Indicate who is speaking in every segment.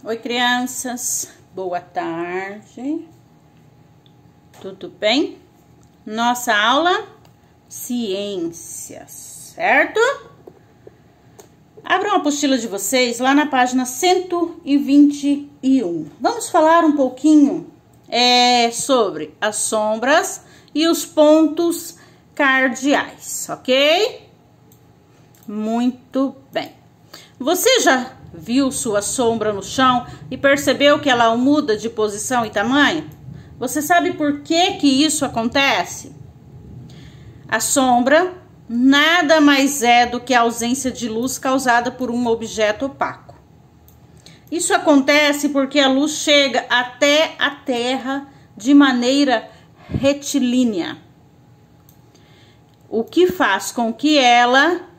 Speaker 1: Oi, crianças, boa tarde, tudo bem? Nossa aula Ciências, certo? Abram a apostila de vocês lá na página 121. Vamos falar um pouquinho sobre as sombras e os pontos cardeais, ok? Muito bem. Você já viu sua sombra no chão e percebeu que ela muda de posição e tamanho? Você sabe por que isso acontece? A sombra nada mais é do que a ausência de luz causada por um objeto opaco. Isso acontece porque a luz chega até a Terra de maneira retilínea, o que faz com que ela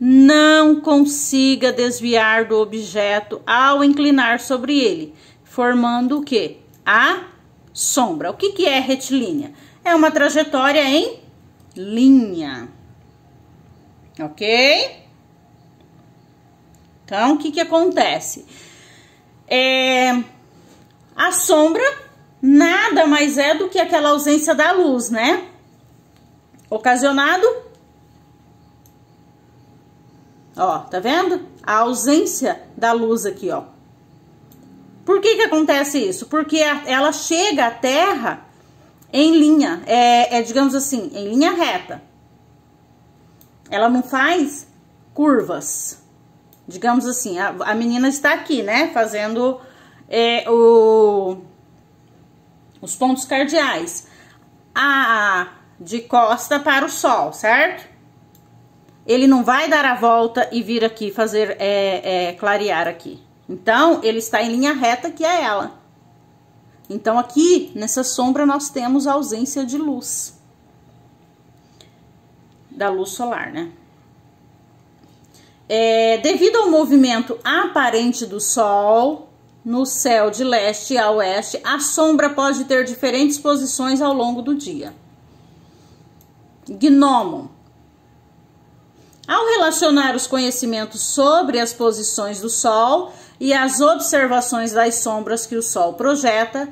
Speaker 1: não consiga desviar do objeto ao inclinar sobre ele, formando o quê? A sombra. O que é retilínea? É uma trajetória em linha, ok? Então, o que acontece? A sombra nada mais é do que aquela ausência da luz, né? Ocasionado, ó, tá vendo? A ausência da luz aqui, ó. Por que acontece isso? Porque ela chega à Terra em linha, digamos assim, em linha reta. Ela não faz curvas. Digamos assim, a menina está aqui, né? Fazendo os pontos cardeais. De costa para o sol, certo? Ele não vai dar a volta e vir aqui fazer clarear aqui. Então, ele está em linha reta, que é ela. Então, aqui, nessa sombra, nós temos a ausência de luz. Da luz solar, né? Devido ao movimento aparente do Sol no céu de leste a oeste, a sombra pode ter diferentes posições ao longo do dia. Gnomon. Ao relacionar os conhecimentos sobre as posições do Sol e as observações das sombras que o Sol projeta,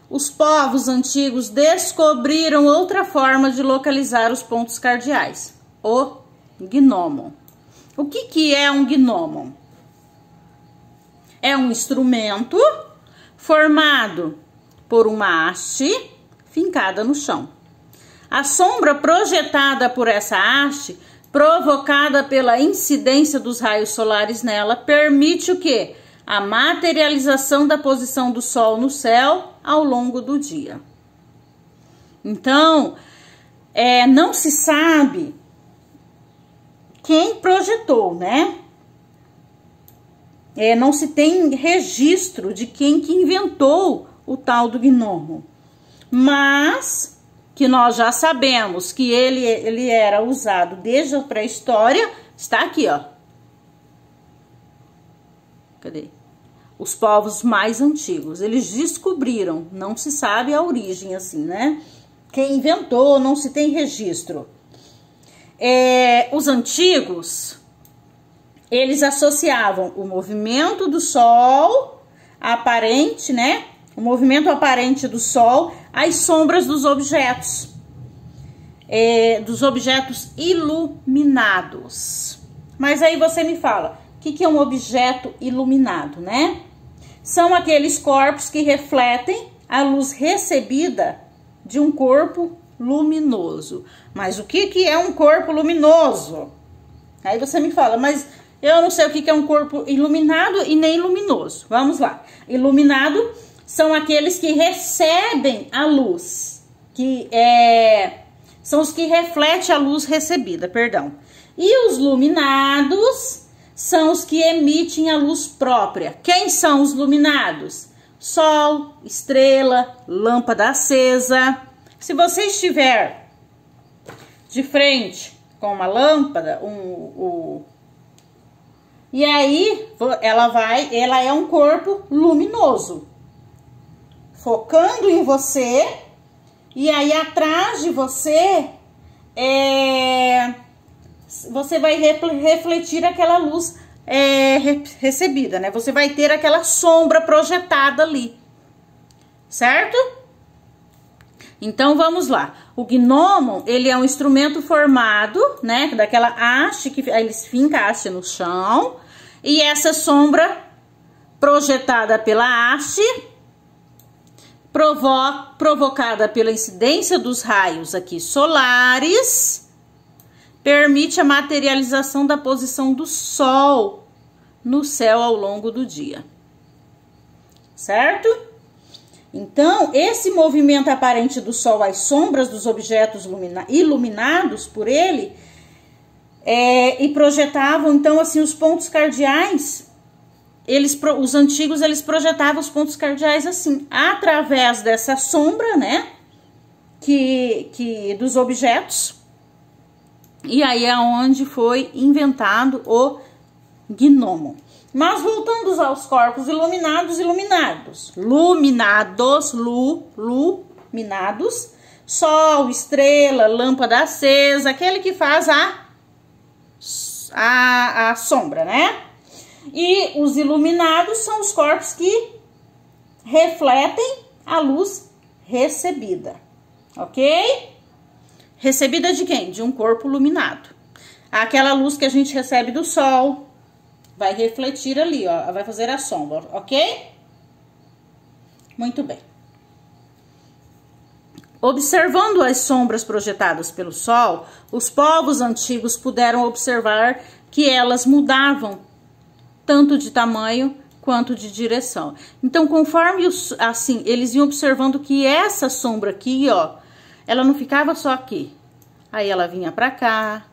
Speaker 1: os povos antigos descobriram outra forma de localizar os pontos cardeais, o gnomon. O que é um gnomon? É um instrumento formado por uma haste fincada no chão. A sombra projetada por essa haste, provocada pela incidência dos raios solares nela, permite o quê? A materialização da posição do Sol no céu ao longo do dia. Então, não se sabe quem projetou, né? Não se tem registro de quem que inventou o tal do gnomon. Mas que nós já sabemos que ele era usado desde a pré-história, está aqui, ó. Cadê? Os povos mais antigos, eles descobriram, não se sabe a origem, assim, né? Quem inventou, não se tem registro. Os antigos, eles associavam o movimento do Sol aparente, né? O movimento aparente do Sol às sombras dos objetos iluminados. Mas aí você me fala, o que é um objeto iluminado, né? São aqueles corpos que refletem a luz recebida de um corpo luminoso. Mas o que é um corpo luminoso? Aí você me fala, mas eu não sei o que é um corpo iluminado e nem luminoso. Vamos lá. Iluminado são aqueles que recebem a luz, são os que refletem a luz recebida, perdão. E os luminados são os que emitem a luz própria. Quem são os luminados? Sol, estrela, lâmpada acesa. Se você estiver de frente com uma lâmpada, e aí ela é um corpo luminoso, focando em você, e aí atrás de você você vai refletir aquela luz recebida, né? Você vai ter aquela sombra projetada ali, certo? Então, vamos lá. O gnomo, ele é um instrumento formado, né, daquela haste, que eles fincam a haste no chão, e essa sombra projetada pela haste, provocada pela incidência dos raios aqui solares, permite a materialização da posição do Sol no céu ao longo do dia, certo? Então, esse movimento aparente do Sol às sombras dos objetos iluminados por ele, e projetavam, então, assim, os pontos cardeais, os antigos, eles projetavam os pontos cardeais assim, através dessa sombra, né, dos objetos, e aí é onde foi inventado o gnomo. Mas voltando aos corpos iluminados, sol, estrela, lâmpada acesa, aquele que faz a sombra, né? E os iluminados são os corpos que refletem a luz recebida, ok? Recebida de quem? De um corpo iluminado. Aquela luz que a gente recebe do sol vai refletir ali, ó, vai fazer a sombra, ok? Muito bem. Observando as sombras projetadas pelo sol, os povos antigos puderam observar que elas mudavam tanto de tamanho quanto de direção. Então, conforme assim, eles iam observando que essa sombra aqui, ó, ela não ficava só aqui. Aí ela vinha pra cá,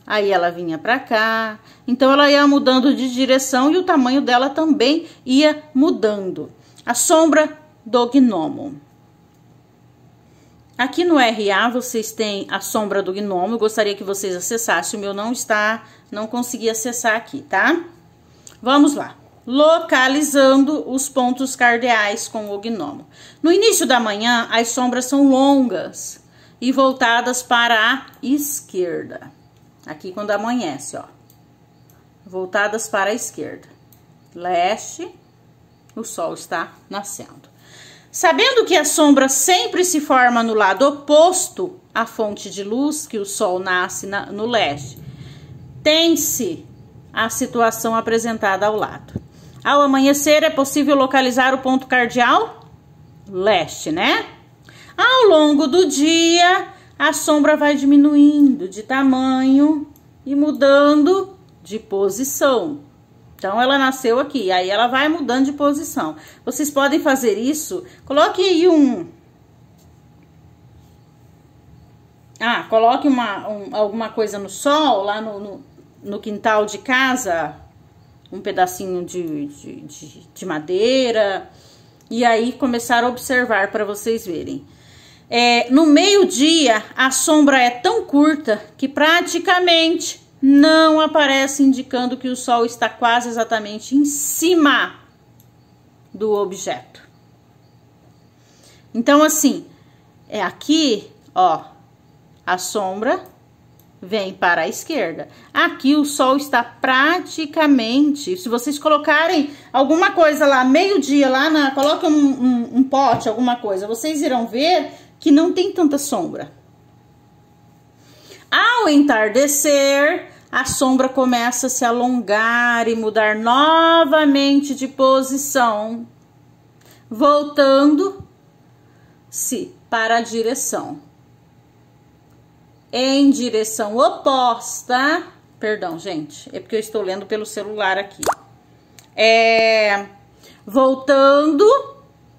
Speaker 1: aí ela vinha pra cá. Então, ela ia mudando de direção e o tamanho dela também ia mudando. A sombra do gnomo. Aqui no RA vocês têm a sombra do gnomo. Eu gostaria que vocês acessassem. O meu não consegui acessar aqui, tá? Vamos lá. Localizando os pontos cardeais com o gnomo. No início da manhã, as sombras são longas e voltadas para a esquerda. Aqui quando amanhece, ó. Voltadas para a esquerda. Leste, o sol está nascendo. Sabendo que a sombra sempre se forma no lado oposto à fonte de luz, que o sol nasce no leste, tem-se a situação apresentada ao lado. Ao amanhecer, é possível localizar o ponto cardeal leste, né? Ao longo do dia, a sombra vai diminuindo de tamanho e mudando de posição. Então, ela nasceu aqui, aí ela vai mudando de posição. Vocês podem fazer isso, coloque aí coloque alguma coisa no sol, lá no quintal de casa, um pedacinho de madeira, e aí começar a observar para vocês verem. No meio-dia, a sombra é tão curta que praticamente não aparece, indicando que o sol está quase exatamente em cima do objeto. Então, assim, aqui, ó, a sombra vem para a esquerda. Aqui o sol está praticamente, se vocês colocarem alguma coisa lá, meio-dia, coloquem um pote, alguma coisa, vocês irão ver que não tem tanta sombra. Ao entardecer, a sombra começa a se alongar e mudar novamente de posição, voltando-se para a direção. Em direção oposta, perdão, gente, é porque eu estou lendo pelo celular aqui.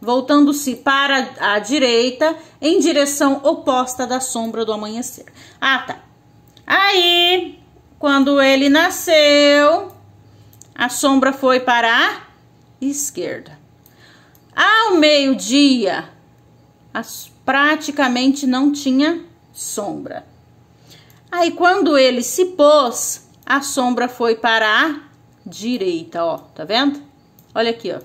Speaker 1: Voltando-se para a direita, em direção oposta da sombra do amanhecer. Ah, tá. Aí, quando ele nasceu, a sombra foi para a esquerda. Ao meio-dia, praticamente não tinha sombra. Aí, quando ele se pôs, a sombra foi para a direita, ó, tá vendo? Olha aqui, ó,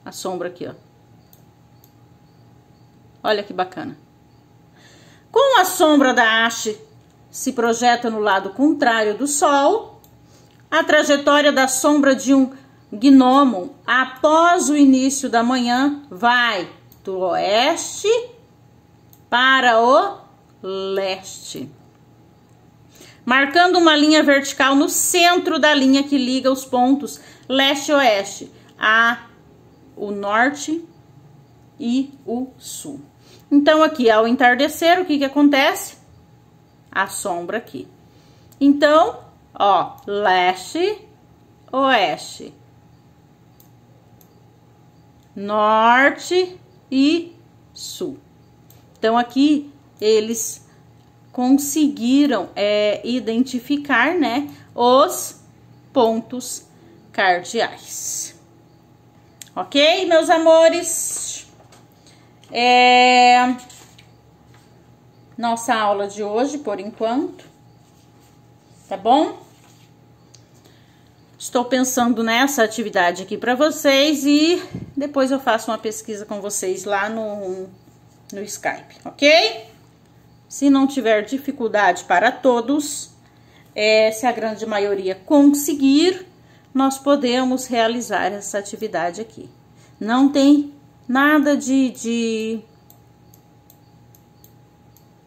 Speaker 1: a sombra aqui, ó. Olha que bacana. Com a sombra da haste se projeta no lado contrário do sol, A trajetória da sombra de um gnomo após o início da manhã vai do oeste para o leste, marcando uma linha vertical no centro da linha que liga os pontos leste e oeste, o norte e o sul. Então, aqui, ao entardecer, o que que acontece? A sombra aqui. Então, ó, leste, oeste, norte e sul. Então, aqui, eles conseguiram identificar, né, os pontos cardeais. Ok, meus amores? Nossa aula de hoje, por enquanto, tá bom? Estou pensando nessa atividade aqui para vocês e depois eu faço uma pesquisa com vocês lá no Skype, ok? Se não tiver dificuldade para todos, se a grande maioria conseguir, nós podemos realizar essa atividade aqui. Não tem nada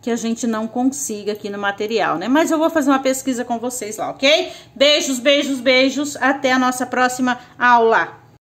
Speaker 1: que a gente não consiga aqui no material, né? Mas eu vou fazer uma pesquisa com vocês lá, ok? Beijos, beijos, beijos. Até a nossa próxima aula.